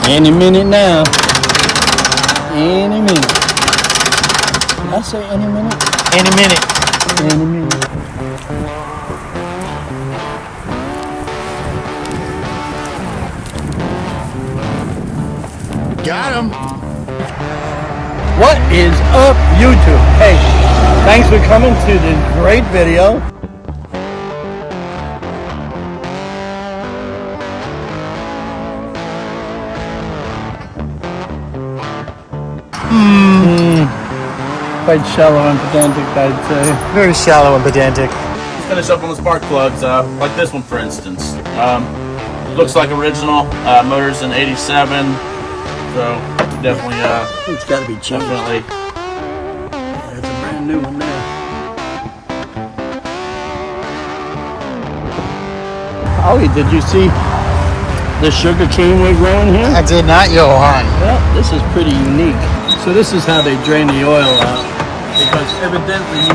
Any minute now. Any minute. Did I say any minute? Any minute. Any minute. Got him. What is up, YouTube? Hey, thanks for coming to this great video. Quite shallow and pedantic, I'd say. Very shallow and pedantic. Let's finish up on the spark plugs, like this one for instance. Looks like original, motors in 87, so definitely It's got to be changed. definitely. That's a brand new one there. Ollie, did you see the sugar cane we're growing here? I did not, Johan. Well, this is pretty unique. So this is how they drain the oil out, because evidently you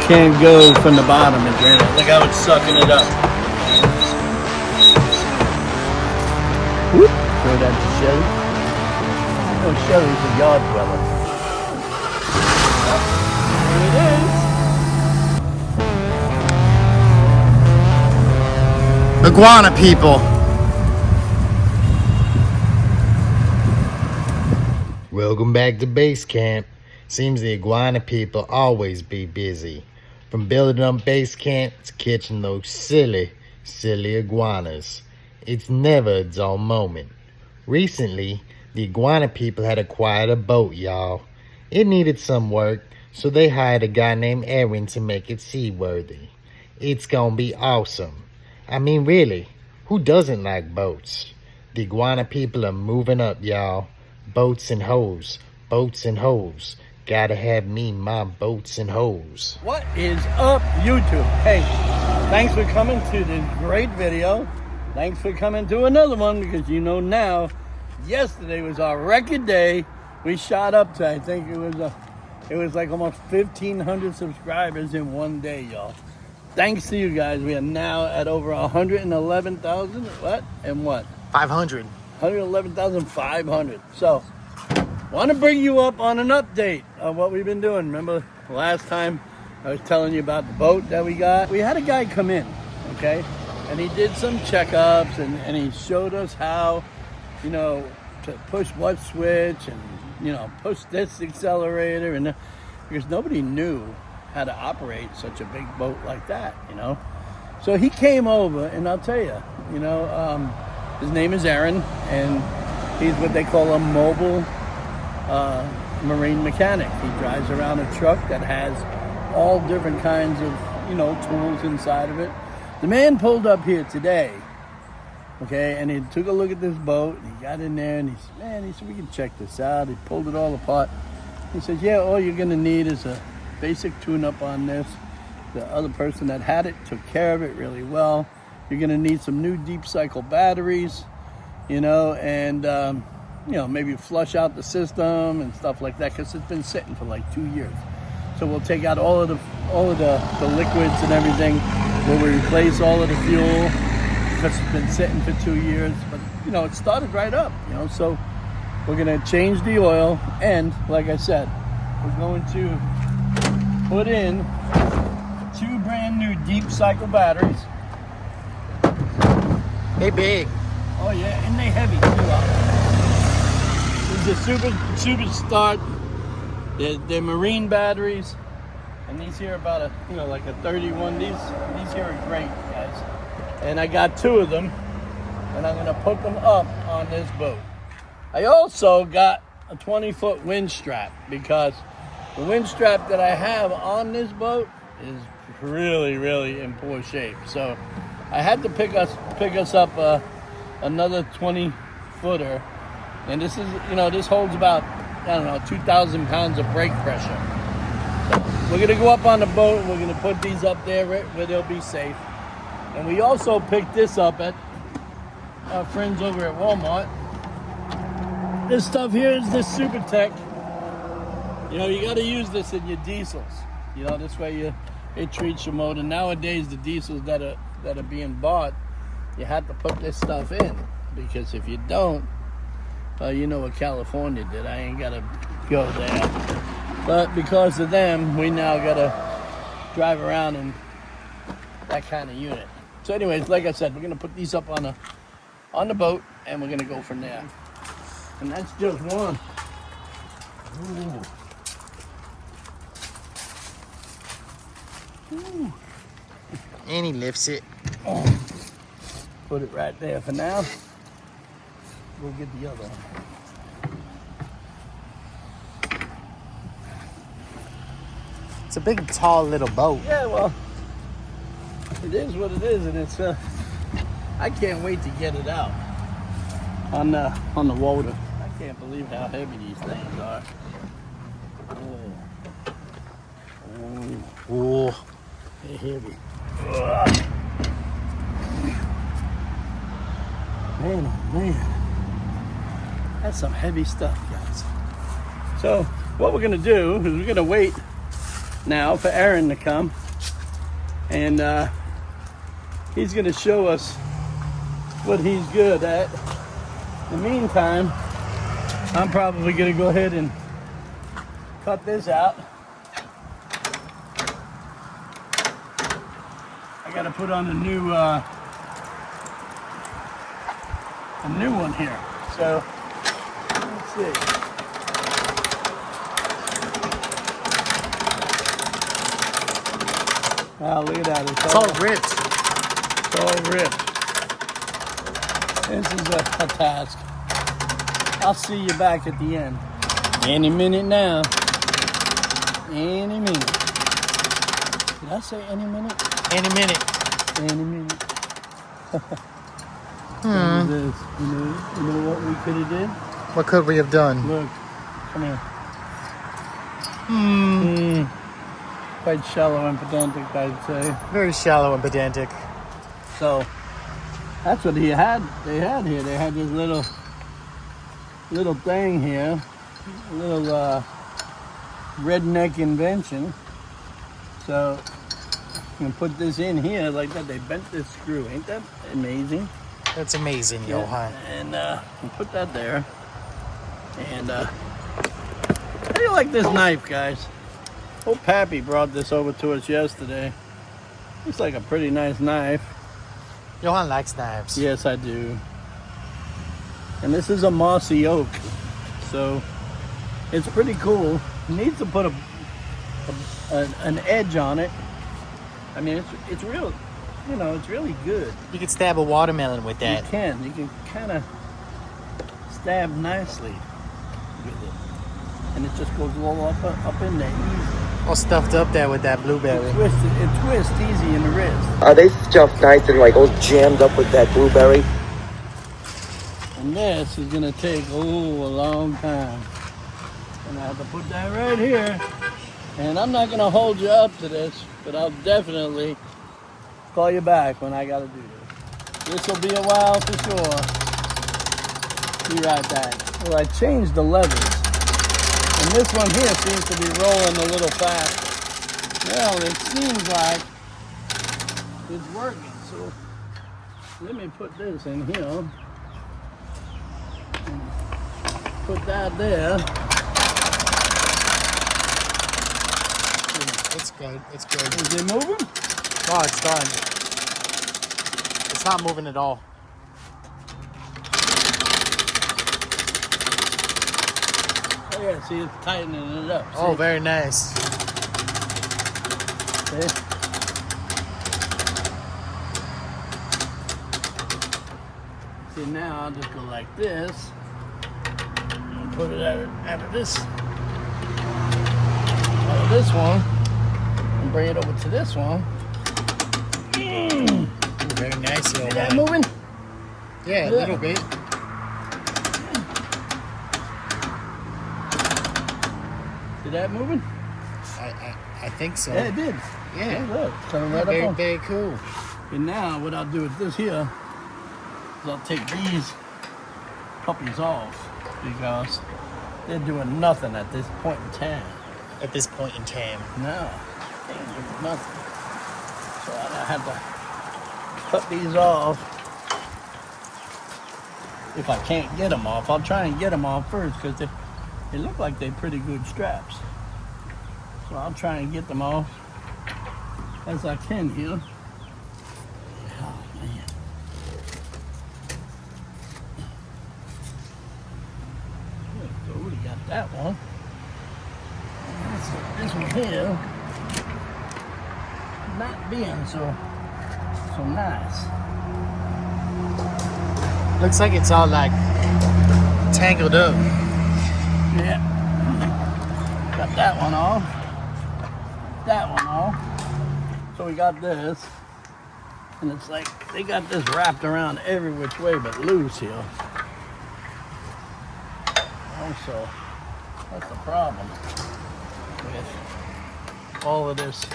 can't go from the bottom and drain it. Look how it's sucking it up. Whoop. Throw that to Shelly. Oh, Shelly's a yard dweller. There it is. Iguana people. Welcome back to base camp. Seems the iguana people always be busy. From building up base camp to catching those silly iguanas. It's never a dull moment. Recently, the iguana people had acquired a boat, y'all. It needed some work, so they hired a guy named Aaron to make it seaworthy. It's gonna be awesome. I mean, really, who doesn't like boats? The iguana people are moving up, y'all. Boats and hoes. Boats and hoes. Gotta have me my boats and hoes. What is up, YouTube? Hey, thanks for coming to this great video. Thanks for coming to another one, because you know now, yesterday was our record day. We shot up to, I think it was like almost 1,500 subscribers in one day, y'all. Thanks to you guys, we are now at over 111,000. What? And what? 500. 111,500. So, want to bring you up on an update of what we've been doing. Remember last time I was telling you about the boat that we got? We had a guy come in, okay? And he did some checkups and he showed us how, you know, to push what switch and, you know, push this accelerator. And because nobody knew how to operate such a big boat like that, you know? So he came over, and I'll tell you, you know, his name is Aaron, and he's what they call a mobile marine mechanic. He drives around a truck that has all different kinds of, you know, tools inside of it. The man pulled up here today, okay, and he took a look at this boat, and he got in there, and he said, man, he said, we can check this out. He pulled it all apart. He said, yeah, all you're going to need is a basic tune-up on this. The other person that had it took care of it really well. You're going to need some new deep cycle batteries, you know, and, you know, maybe flush out the system and stuff like that, because it's been sitting for like 2 years. So we'll take out all of the liquids and everything. We'll replace all of the fuel because it's been sitting for 2 years. But, you know, it started right up, you know, so we're going to change the oil. And like I said, we're going to put in 2 brand new deep cycle batteries. Hey, big. Oh yeah, and they heavy too. These are super start. They're marine batteries, and these here are about a, you know, like a 31. These here are great, guys. And I got 2 of them, and I'm gonna put them up on this boat. I also got a 20-foot wind strap, because the wind strap that I have on this boat is really in poor shape. So I had to pick us up another 20-footer, and this is, you know, this holds about, I don't know, 2,000 pounds of brake pressure. So we're gonna go up on the boat, and we're gonna put these up there where they'll be safe. And we also picked this up at our friends over at Walmart. This stuff here is the Super Tech. You know, you got to use this in your diesels. You know, this way it treats your motor. Nowadays, the diesels that are being bought, you have to put this stuff in, because if you don't, You know what California did. I ain't gotta go there. But because of them, we now gotta drive around in that kind of unit. So anyways, like I said, we're gonna put these up on the boat and we're gonna go from there. And that's just one. Ooh. Ooh. And he lifts it. Put it right there for now. We'll get the other one. It's a big, tall little boat. Yeah, well, it is what it is, and it's I can't wait to get it out on the water. I can't believe how heavy these things are. Ooh. They're heavy. Ugh. Man, oh man. That's some heavy stuff, guys. So, what we're gonna do is we're gonna wait now for Aaron to come. And he's gonna show us what he's good at. In the meantime, I'm probably gonna go ahead and cut this out. I gotta put on a new one here. So let's see. Wow, look at that. It's all ripped. It's all ripped. This is a task. I'll see you back at the end. Any minute now. Any minute. Did I say any minute? Any minute. Any minute. Look at this. You know what we could have did? What could we have done? Look. Come here. Quite shallow and pedantic, I'd say. Very shallow and pedantic. So that's what they had here. They had this little thing here, a little redneck invention. So you can put this in here like that. They bent this screw. Ain't that amazing? That's amazing, Johan. And we'll put that there. And how do you like this knife, guys? Old Pappy brought this over to us yesterday. Looks like a pretty nice knife. Johan likes knives. Yes, I do. And this is a mossy oak, so it's pretty cool. It needs to put an edge on it. I mean, it's real. You know, it's really good. You could stab a watermelon with that. You can kind of stab nicely with it, and it just goes all up in there easy. All stuffed up there with that blueberry. It twists easy in the wrist. Are they stuffed nice and like all jammed up with that blueberry? And this is gonna take a long time. And I have to put that right here. And I'm not gonna hold you up to this, but I'll definitely call you back when I gotta do this. This will be a while for sure. Be right back. Well, I changed the levers. And this one here seems to be rolling a little fast. Well, it seems like it's working. So let me put this in here. Put that there. It's good. It's good. Is it moving? Oh, it's done. It's not moving at all. Oh yeah, see, it's tightening it up. See? Oh, very nice. See? See, now I'll just go like this. And put it out of this one. And bring it over to this one. Ooh, very nice. See that moving? Yeah, a little bit. See that moving? I think so. Yeah, it did. Yeah. Hey, look, it's coming right Very, up on. very cool. And now what I'll do with this here is I'll take these puppies off because they're doing nothing at this point in time. At this point in time. No, they ain't doing nothing. So I have to cut these off. if I can't get them off, I'll try and get them off first because they look like they're pretty good straps. So I'll try and get them off as I can here. Oh man. So we got that one. This one here not being so nice. Looks like it's all like tangled up. Yeah. Got that one off. That one off. So we got this. And it's like they got this wrapped around every which way but loose here. Also, that's the problem with all of this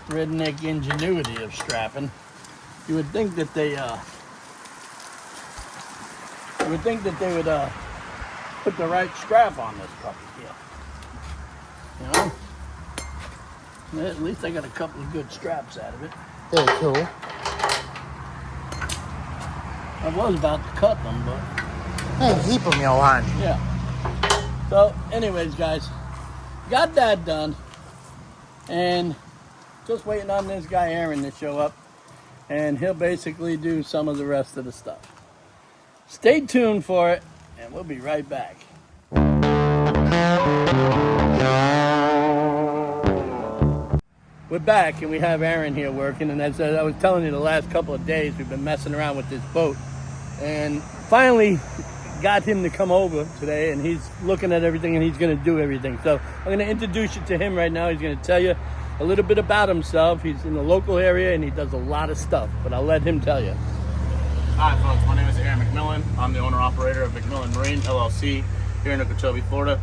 redneck ingenuity of strapping. You would think that they would put the right strap on this puppy here. You know? At least I got a couple of good straps out of it. Very cool. I was about to cut them, but Hey, heap them, Johan. yeah. So, anyways, guys, got that done, and just waiting on this guy Aaron to show up, and he'll basically do some of the rest of the stuff. Stay tuned for it, and we'll be right back. We're back, and we have Aaron here working, and as I was telling you, the last couple of days we've been messing around with this boat, and finally got him to come over today, and he's looking at everything and he's going to do everything. So I'm going to introduce you to him right now. He's going to tell you a little bit about himself. He's in the local area and he does a lot of stuff, but I'll let him tell you. Hi folks, my name is Aaron McMillan. I'm the owner-operator of McMillan Marine, LLC, here in Okeechobee, Florida.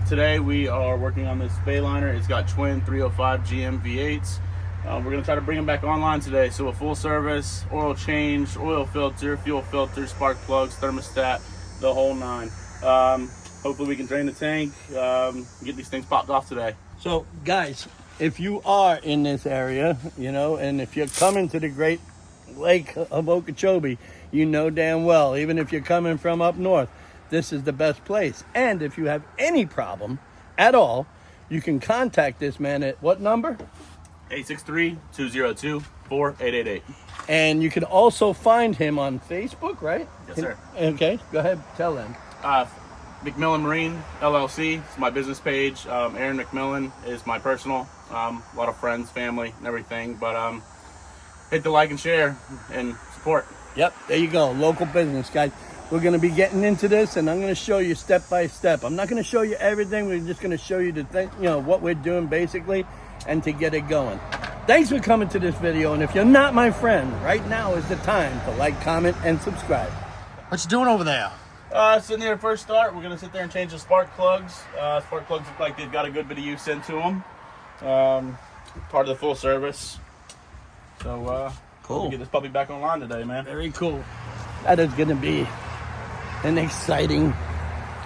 Today we are working on this Bayliner. It's got twin 305 GM V8s. We're going to try to bring them back online today. So a full service, oil change, oil filter, fuel filter, spark plugs, thermostat, the whole nine. Hopefully we can drain the tank, get these things popped off today. So guys, if you are in this area, you know, and if you're coming to the Great Lake of Okeechobee, you know damn well, even if you're coming from up north, this is the best place. And if you have any problem at all, you can contact this man at what number? 863-202-4888. And you can also find him on Facebook, right? Yes, sir. Okay, go ahead, tell them. McMillan Marine, LLC is my business page. Aaron McMillan is my personal. A lot of friends, family, and everything. But hit the like and share and support. Yep, there you go. Local business, guys. We're going to be getting into this, and I'm going to show you step by step. I'm not going to show you everything. We're just going to show you what we're doing basically, and to get it going. Thanks for coming to this video, and if you're not my friend, right now is the time to like, comment, and subscribe. What you doing over there? Sitting here first start, we're going to sit there and change the spark plugs. Spark plugs look like they've got a good bit of use into them. Part of the full service. So, Cool. We'll get this puppy back online today, man. Very cool. That is going to be an exciting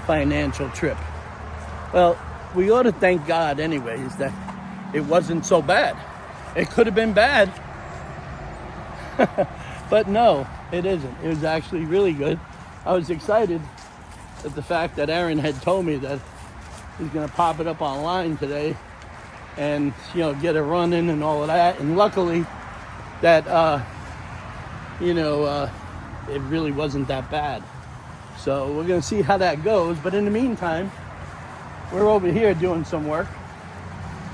financial trip. Well, we ought to thank God anyways that it wasn't so bad. It could have been bad. But no, it isn't. It was actually really good. I was excited at the fact that Aaron had told me that he's going to pop it up online today and, get it running and all of that. And luckily that, it really wasn't that bad. So we're going to see how that goes. But in the meantime, we're over here doing some work.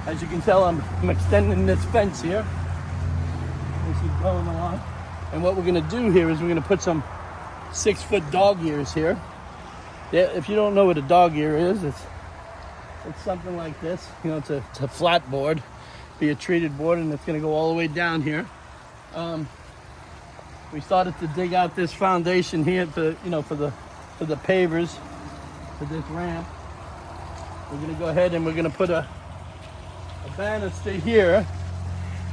As you can tell, I'm extending this fence here. This is going along. And what we're going to do here is we're going to put some 6-foot dog ears here. Yeah, if you don't know what a dog ear is, it's something like this. It's a flat board, be a treated board, and it's going to go all the way down here. We started to dig out this foundation here for the pavers for this ramp. We're going to go ahead and we're going to put a banister here,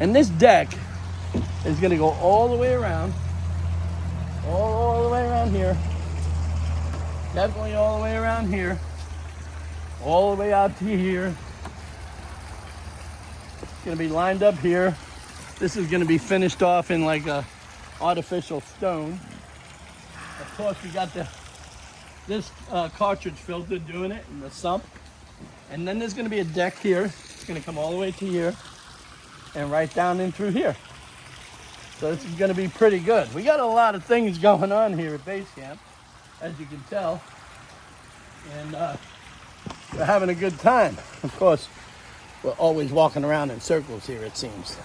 and this deck is going to go all the way around, all the way around here, definitely all the way around here, all the way out to here. It's going to be lined up here. This is going to be finished off in like a artificial stone, a course, we got this cartridge filter doing it in the sump. And then there's gonna be a deck here. It's gonna come all the way to here and right down in through here. So this is gonna be pretty good. We got a lot of things going on here at base camp, as you can tell. And we're having a good time. Of course, we're always walking around in circles here, it seems.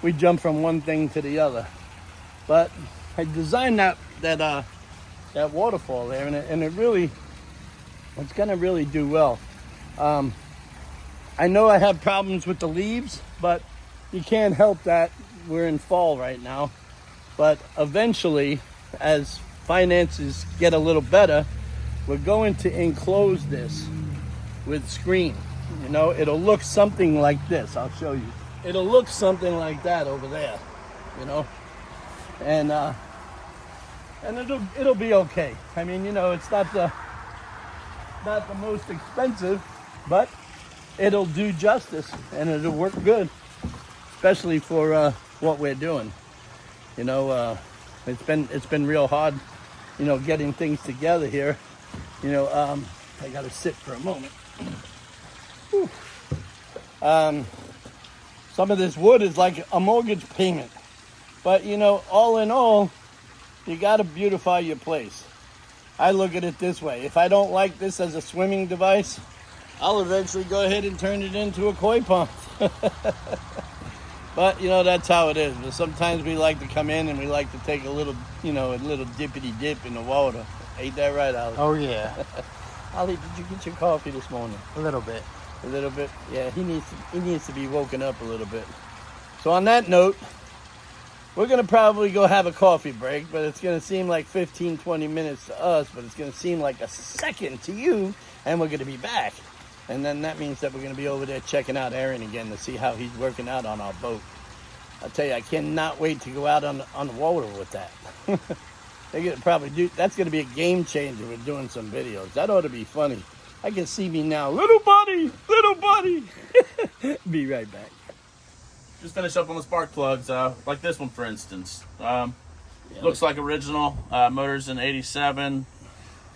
We jump from one thing to the other. But I designed that waterfall there, and it's gonna really do well. I know I have problems with the leaves, but you can't help that. We're in fall right now. But eventually, as finances get a little better, we're going to enclose this with screen. You know, it'll look something like this. I'll show you. It'll look something like that over there, you know, and it'll be okay. I mean, you know, it's not the most expensive, but it'll do justice and it'll work good, especially for what we're doing. You know, it's been real hard, you know, getting things together here. You know, I gotta sit for a moment. Whew. Some of this wood is like a mortgage payment, but you know, all in all, you gotta beautify your place. I look at it this way: if I don't like this as a swimming device, I'll eventually go ahead and turn it into a koi pond. But you know, that's how it is. But sometimes we like to come in and we like to take a little, you know, a little dippity dip in the water. Ain't that right, Ollie? Oh yeah. Ollie, did you get your coffee this morning? A little bit. A little bit? Yeah, he needs to be woken up a little bit. So on that note, we're gonna probably go have a coffee break, but it's gonna seem like 15, 20 minutes to us, but it's gonna seem like a second to you, and we're gonna be back. And then that means that we're gonna be over there checking out Aaron again to see how he's working out on our boat. I'll tell you, I cannot wait to go out on the water with that. They're gonna probably do, that's gonna be a game changer with doing some videos. That ought to be funny. I can see me now, little buddy. Be right back. Just finish up on the spark plugs, like this one for instance. Looks like original, motors in 87,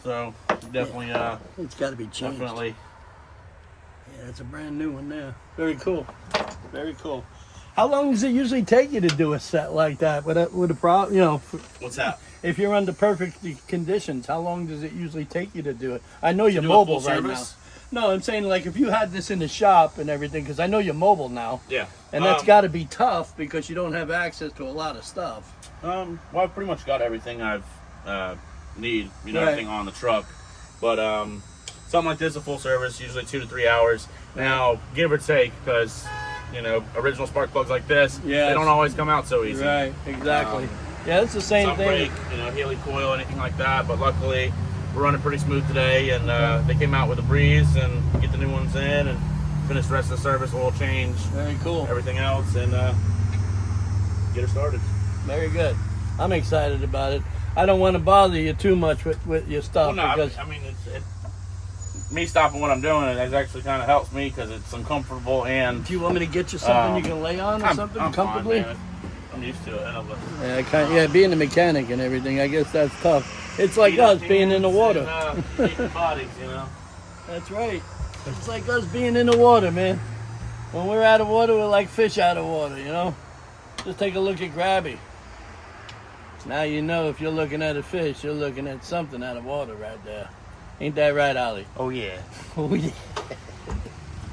so definitely it's got to be changed. definitely. Yeah, it's a brand new one there. Very cool. Very cool. How long does it usually take you to do a set like that? With a problem, you know. What's that? If you're under perfect conditions, how long does it usually take you to do it? I know you're do a mobile full right service? now. No, I'm saying like if you had this in the shop and everything, because I know you're mobile now. Yeah. And that's got to be tough because you don't have access to a lot of stuff. Well, I've pretty much got everything I've need, you know, Right. everything on the truck. But something like this, a full service, usually 2 to 3 hours. Now, give or take, because you know, original spark plugs like this, Yes. they don't always come out so easy. Right, exactly. Yeah, it's the same Some thing. break, you know, Healy coil, anything like that. But luckily, we're running pretty smooth today, and they came out with a breeze and get the new ones in and finish the rest of the service, oil change, Very cool. everything else, and get her started. Very good. I'm excited about it. I don't want to bother you too much with your stuff Well, no, because I mean, me stopping what I'm doing, it actually kind of helps me because it's uncomfortable and. do you want me to get you something you can lay on or something I'm comfortably? Fine, man. I'm used to it. Yeah, being a mechanic and everything, I guess that's tough. It's like us being in the water. Eating bodies, you know. That's right. It's like us being in the water, man. When we're out of water, we're like fish out of water, you know? Just take a look at Grabby. Now you know if you're looking at a fish, you're looking at something out of water right there. Ain't that right, Ollie? Oh yeah. Oh, yeah.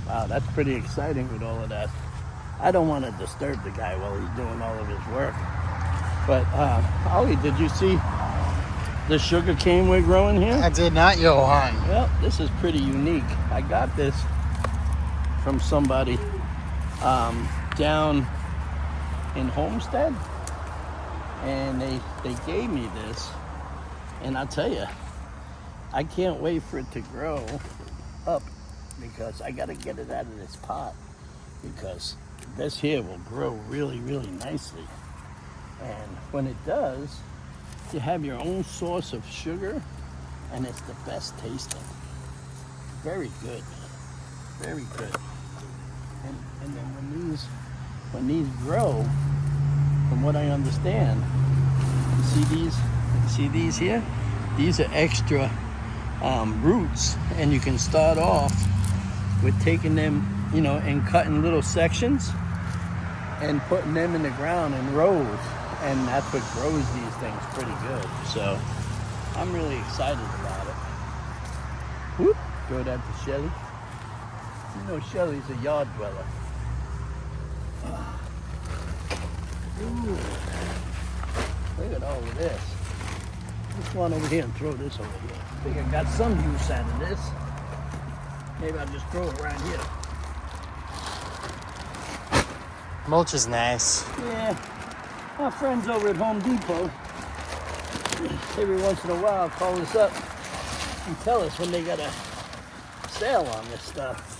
Wow, that's pretty exciting with all of that. I don't want to disturb the guy while he's doing all of his work. But, Ollie, did you see the sugar cane we're growing here? I did not, Johan. Well, this is pretty unique. I got this from somebody down in Homestead. And they gave me this. And I'll tell you, I can't wait for it to grow up because I got to get it out of this pot because this here will grow really, really nicely. And when it does, you have your own source of sugar and it's the best tasting. Very good. Very good. And then when these grow, from what I understand, you see these See these here? These are extra roots, and you can start off with taking them, you know, and cutting little sections and putting them in the ground in rows, and that's what grows these things pretty good. So I'm really excited about it. Whoop, throw that to Shelly. You know Shelly's a yard dweller. Ooh, look at all of this. This one over here and throw this over here. I think I got some use out of this. Maybe I'll just throw it right here. Mulch is nice. Yeah, our friends over at Home Depot, every once in a while, call us up and tell us when they got a sale on this stuff.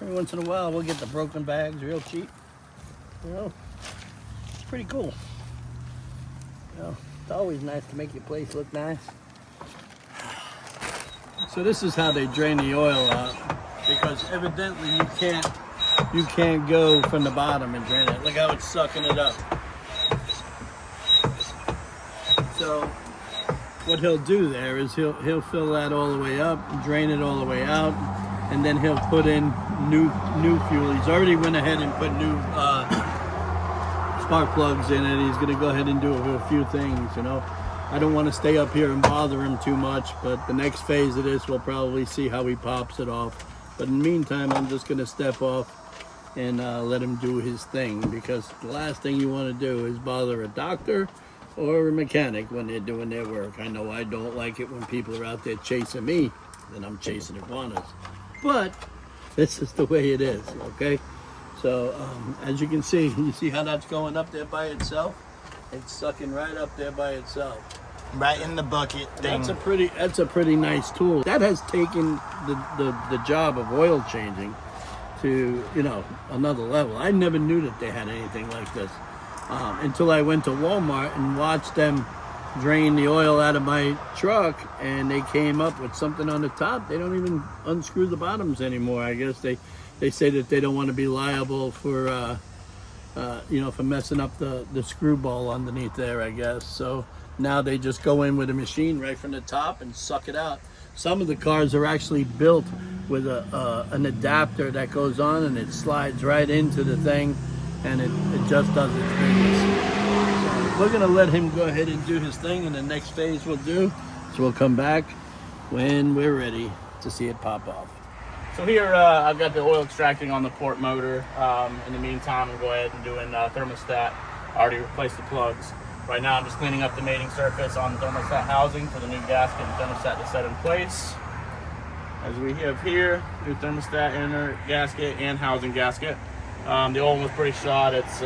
Every once in a while, we'll get the broken bags real cheap. You know, it's pretty cool. You know, it's always nice to make your place look nice. So this is how they drain the oil out, because evidently you can't go from the bottom and drain it. Look how it's sucking it up. So what he'll do there is he'll fill that all the way up, drain it all the way out, and then he'll put in new fuel. He's already went ahead and put new spark plugs in it. He's gonna go ahead and do a few things, you know. I don't want to stay up here and bother him too much, but the next phase of this, we'll probably see how he pops it off. But in the meantime, I'm just gonna step off and let him do his thing, because the last thing you want to do is bother a doctor or a mechanic when they're doing their work. I know I don't like it when people are out there chasing me, then I'm chasing iguanas. But this is the way it is, okay? So as you can see, you see how that's going up there by itself? It's sucking right up there by itself. Right in the bucket thing. That's a pretty nice tool. That has taken the job of oil changing to, you know, another level. I never knew that they had anything like this until I went to Walmart and watched them drain the oil out of my truck, and they came up with something on the top. They don't even unscrew the bottoms anymore. I guess they say that they don't want to be liable for you know, for messing up the screw ball underneath there, I guess. So now they just go in with a machine right from the top and suck it out. Some of the cars are actually built with an adapter that goes on, and it slides right into the thing, and it just does its business. So we're gonna let him go ahead and do his thing, and the next phase we'll do is we'll come back when we're ready to see it pop off. So here I've got the oil extracting on the port motor. In the meantime, I'll go ahead and doing thermostat. I already replaced the plugs. Right now I'm just cleaning up the mating surface on the thermostat housing for the new gasket and thermostat to set in place. As we have here, new thermostat inner gasket and housing gasket. The old one was pretty shot. It's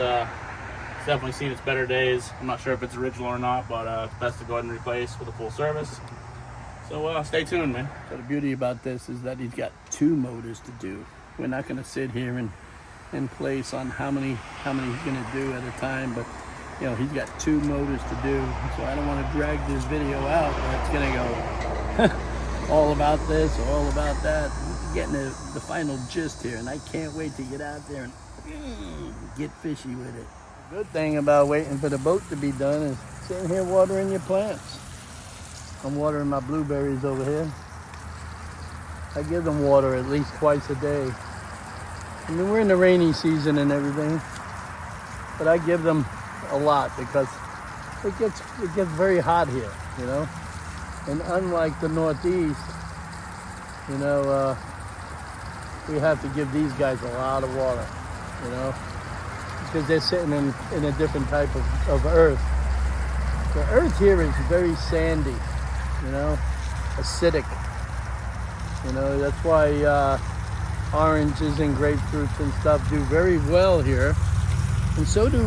definitely seen its better days. I'm not sure if it's original or not, but it's best to go ahead and replace with a full service. So stay tuned, man. So the beauty about this is that he's got 2 motors to do. We're not going to sit here and place on how many he's going to do at a time, but you know, he's got 2 motors to do. So I don't want to drag this video out where it's going to go all about this or all about that. We're getting the final gist here, and I can't wait to get out there and get fishy with it. The good thing about waiting for the boat to be done is sitting here watering your plants. I'm watering my blueberries over here. I give them water at least twice a day. I mean, we're in the rainy season and everything, but I give them a lot because it gets very hot here, you know. And unlike the Northeast, you know, we have to give these guys a lot of water, you know, because they're sitting in a different type of earth. The earth here is very sandy, you know, acidic. You know, that's why oranges and grapefruits and stuff do very well here. And so do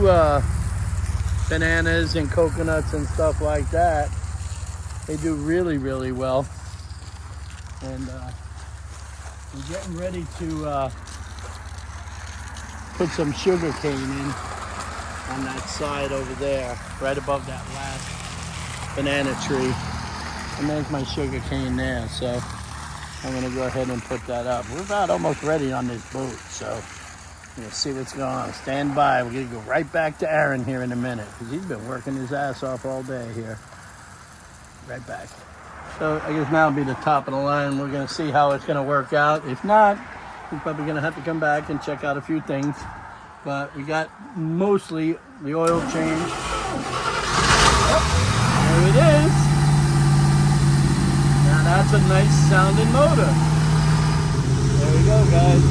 bananas and coconuts and stuff like that. They do really, really well. And we're getting ready to put some sugar cane in on that side over there, right above that last banana tree. And there's my sugar cane there, so I'm gonna go ahead and put that up. We're about almost ready on this boat, so we'll see what's going on. Stand by, we're gonna go right back to Aaron here in a minute, because he's been working his ass off all day here. right back. So I guess now will be the top of the line. We're gonna see how it's gonna work out. If not, we're probably gonna have to come back and check out a few things. But we got mostly the oil change. Oh, there it is. Now that's a nice sounding motor. There we go, guys.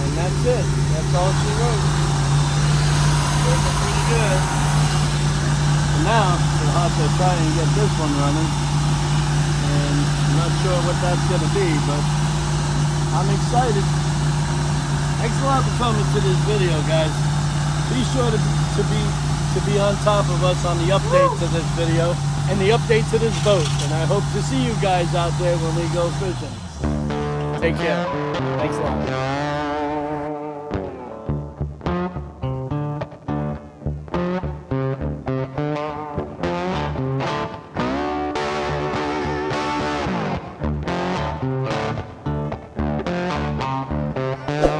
And that's it. That's all she wrote. Working pretty good. And now we'll have to try and get this one running. And I'm not sure what that's gonna be, but I'm excited. Thanks a lot for coming to this video, guys. Be sure to be on top of us on the update to this video and the update to this boat. And I hope to see you guys out there when we go fishing. Take care. Thanks a lot.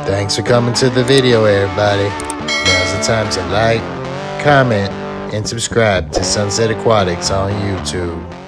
Thanks for coming to the video, everybody. Now's the time to like, comment, and subscribe to Sunset Aquatics on YouTube.